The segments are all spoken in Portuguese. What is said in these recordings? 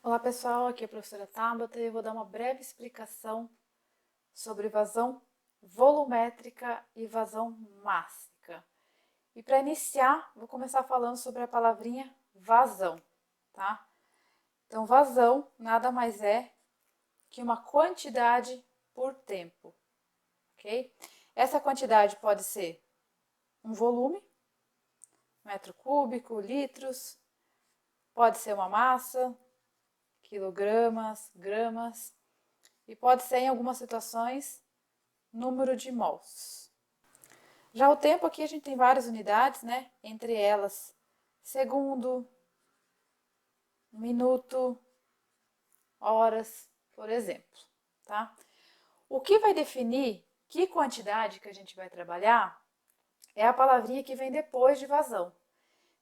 Olá pessoal, aqui é a professora Tabata e eu vou dar uma breve explicação sobre vazão volumétrica e vazão mássica. E para iniciar, vou começar falando sobre a palavrinha vazão, tá? Então, vazão nada mais é que uma quantidade por tempo, ok? Essa quantidade pode ser um volume, metro cúbico, litros, pode ser uma massa, quilogramas, gramas, e pode ser, em algumas situações, número de mols. Já o tempo aqui a gente tem várias unidades, né? Entre elas, segundo, minuto, horas, por exemplo, tá? O que vai definir que quantidade que a gente vai trabalhar é a palavrinha que vem depois de vazão.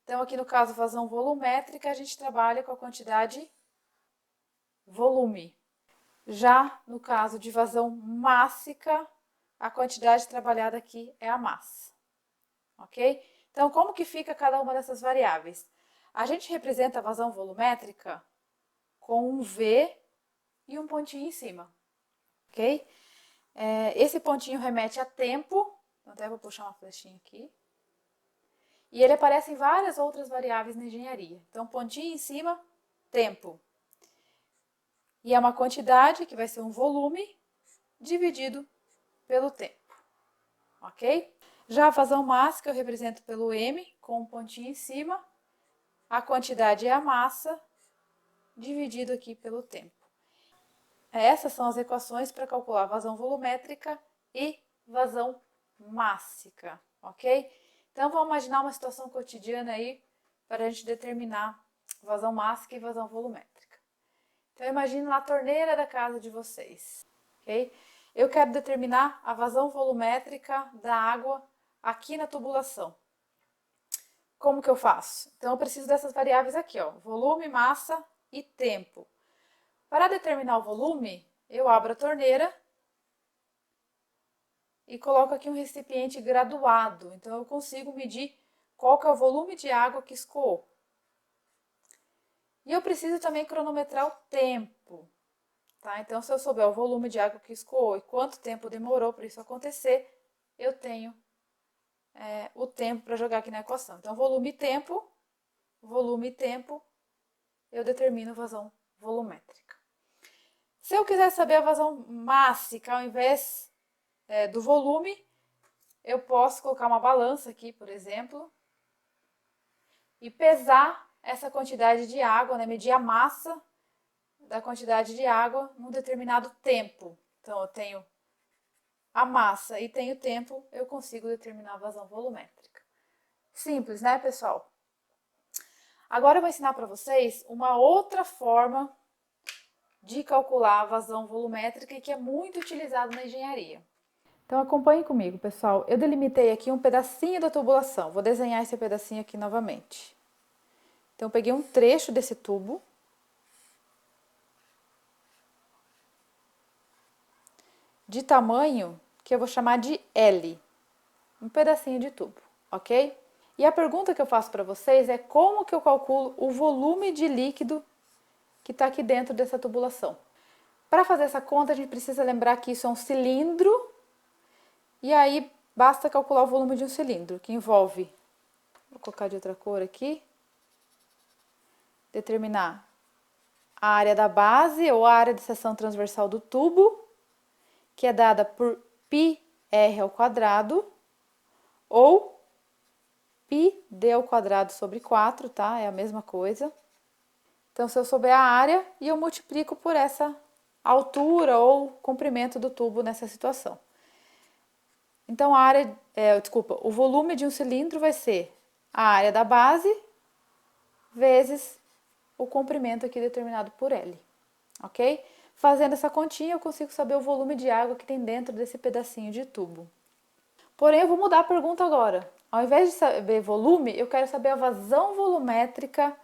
Então, aqui no caso, vazão volumétrica, a gente trabalha com a quantidade volume. Já no caso de vazão mássica, a quantidade trabalhada aqui é a massa, ok? Então, como que fica cada uma dessas variáveis? A gente representa a vazão volumétrica com um V e um pontinho em cima, ok? Esse pontinho remete a tempo, então até vou puxar uma flechinha aqui. E ele aparece em várias outras variáveis na engenharia. Então, pontinho em cima, tempo. E é uma quantidade que vai ser um volume dividido pelo tempo, ok? Já a vazão mássica eu represento pelo M, com um pontinho em cima. A quantidade é a massa, dividido aqui pelo tempo. Essas são as equações para calcular vazão volumétrica e vazão mássica, ok? Então, vamos imaginar uma situação cotidiana aí para a gente determinar vazão mássica e vazão volumétrica. Então, imagine na torneira da casa de vocês, ok? Eu quero determinar a vazão volumétrica da água aqui na tubulação. Como que eu faço? Então, eu preciso dessas variáveis aqui, ó, volume, massa e tempo. Para determinar o volume, eu abro a torneira e coloco aqui um recipiente graduado. Então, eu consigo medir qual que é o volume de água que escoou. E eu preciso também cronometrar o tempo, tá? Então, se eu souber o volume de água que escoou e quanto tempo demorou para isso acontecer, eu tenho o tempo para jogar aqui na equação. Então, volume e tempo, eu determino vazão volumétrica. Se eu quiser saber a vazão mássica, ao invés do volume, eu posso colocar uma balança aqui, por exemplo, e pesar essa quantidade de água, né? Medir a massa da quantidade de água num determinado tempo. Então, eu tenho a massa e tenho tempo, eu consigo determinar a vazão volumétrica. Simples, né, pessoal? Agora eu vou ensinar para vocês uma outra forma de calcular a vazão volumétrica e que é muito utilizado na engenharia. Então acompanhe comigo, pessoal. Eu delimitei aqui um pedacinho da tubulação. Vou desenhar esse pedacinho aqui novamente. Então eu peguei um trecho desse tubo. De tamanho que eu vou chamar de L. Um pedacinho de tubo, ok? E a pergunta que eu faço para vocês é como que eu calculo o volume de líquido que está aqui dentro dessa tubulação. Para fazer essa conta, a gente precisa lembrar que isso é um cilindro, e aí basta calcular o volume de um cilindro, que envolve, vou colocar de outra cor aqui, determinar a área da base ou a área de seção transversal do tubo, que é dada por πr ao quadrado, ou πd ao quadrado sobre 4, tá? É a mesma coisa. Então, se eu souber a área, e eu multiplico por essa altura ou comprimento do tubo nessa situação. Então, o volume de um cilindro vai ser a área da base vezes o comprimento aqui determinado por L, ok? Fazendo essa continha, eu consigo saber o volume de água que tem dentro desse pedacinho de tubo. Porém, eu vou mudar a pergunta agora. Ao invés de saber volume, eu quero saber a vazão volumétrica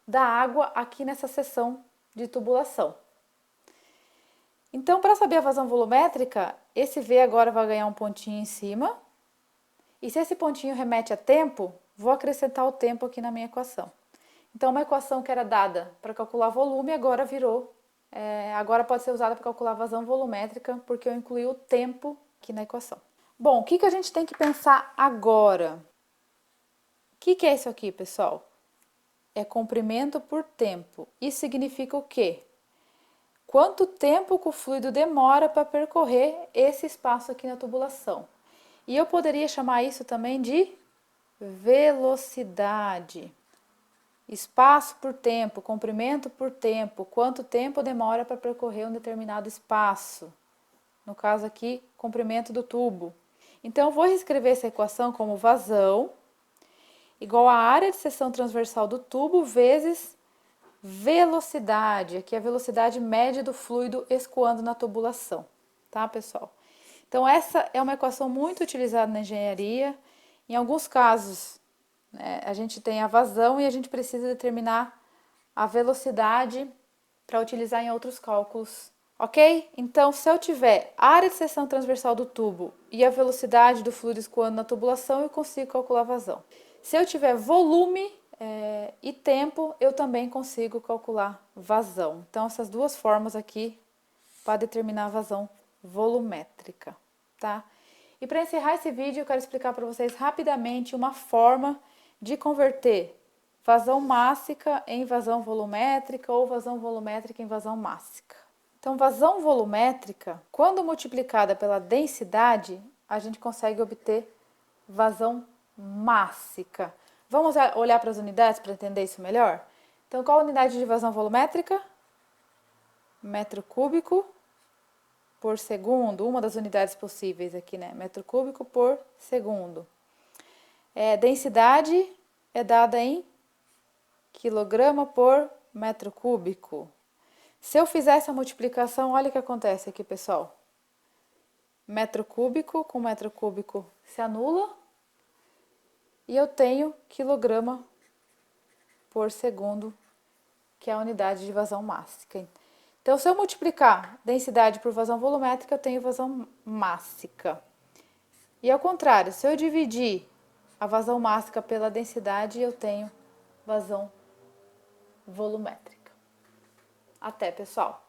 da água aqui nessa seção de tubulação. Então, para saber a vazão volumétrica, esse V agora vai ganhar um pontinho em cima. E se esse pontinho remete a tempo, vou acrescentar o tempo aqui na minha equação. Então, uma equação que era dada para calcular volume, agora agora pode ser usada para calcular vazão volumétrica, porque eu incluí o tempo aqui na equação. Bom, o que a gente tem que pensar agora? O que é isso aqui, pessoal? É comprimento por tempo. Isso significa o quê? Quanto tempo que o fluido demora para percorrer esse espaço aqui na tubulação. E eu poderia chamar isso também de velocidade. Espaço por tempo, comprimento por tempo, quanto tempo demora para percorrer um determinado espaço. No caso aqui, comprimento do tubo. Então, eu vou reescrever essa equação como vazão igual a área de seção transversal do tubo vezes velocidade. Aqui é a velocidade média do fluido escoando na tubulação, tá, pessoal? Então, essa é uma equação muito utilizada na engenharia. Em alguns casos, a gente tem a vazão e a gente precisa determinar a velocidade para utilizar em outros cálculos, ok? Então, se eu tiver a área de seção transversal do tubo e a velocidade do fluido escoando na tubulação, eu consigo calcular a vazão. Se eu tiver volume e tempo, eu também consigo calcular vazão. Então, essas duas formas aqui para determinar a vazão volumétrica, tá? E para encerrar esse vídeo, eu quero explicar para vocês rapidamente uma forma de converter vazão mássica em vazão volumétrica ou vazão volumétrica em vazão mássica. Então, vazão volumétrica, quando multiplicada pela densidade, a gente consegue obter vazão mássica. Vamos olhar para as unidades para entender isso melhor? Então, qual a unidade de vazão volumétrica? Metro cúbico por segundo, uma das unidades possíveis aqui, né? Metro cúbico por segundo. Densidade é dada em quilograma por metro cúbico. Se eu fizer essa multiplicação, olha o que acontece aqui, pessoal. Metro cúbico com metro cúbico se anula e eu tenho quilograma por segundo, que é a unidade de vazão mássica. Então, se eu multiplicar densidade por vazão volumétrica, eu tenho vazão mássica. E ao contrário, se eu dividir a vazão mássica pela densidade, eu tenho vazão volumétrica. Até, pessoal!